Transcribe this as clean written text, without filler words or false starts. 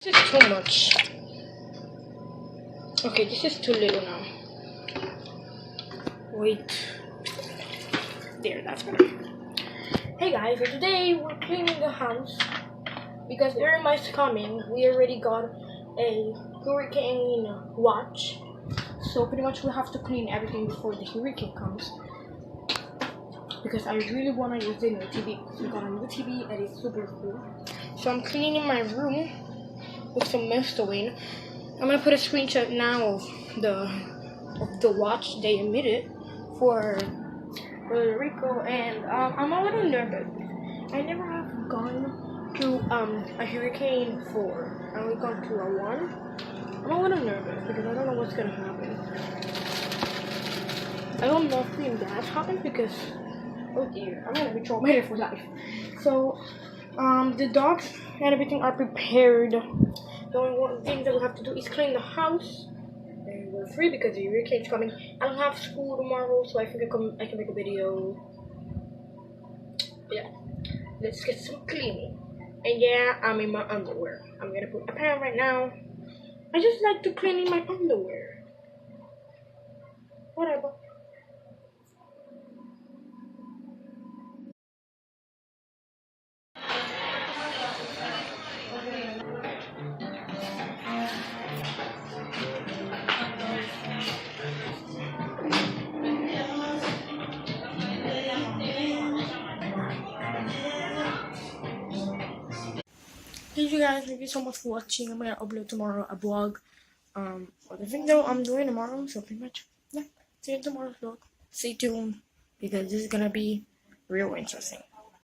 This is too much. Okay, this is too little now. Wait. There, that's better. Hey guys, so today we're cleaning the house because Irma is coming. We already got a hurricane watch, so pretty much we have to clean everything before the hurricane comes. Because I really want to use the new TV. We got a new TV and it's super cool. So I'm cleaning my room with some mist away. I'm gonna put a screenshot now of the watch they emitted for Puerto Rico, and I'm a little nervous. I never have gone to a hurricane before. I only gone to a one. I'm a little nervous because I don't know what's gonna happen. I don't know if something bad happens because oh dear, I'm gonna be traumatized for life. So the dogs and everything are prepared. The only one thing that we have to do is clean the house. And we're free because the hurricane's coming. I don't have school tomorrow, so I think I can make a video. Yeah, let's get some cleaning. And yeah, I'm in my underwear. I'm gonna put a pan right now. I just like to clean in my underwear. Whatever. Thank you guys, thank you so much for watching. I'm gonna upload tomorrow a vlog for the video I'm doing tomorrow, so pretty much yeah, see you in tomorrow's vlog. Stay tuned because this is gonna be real interesting.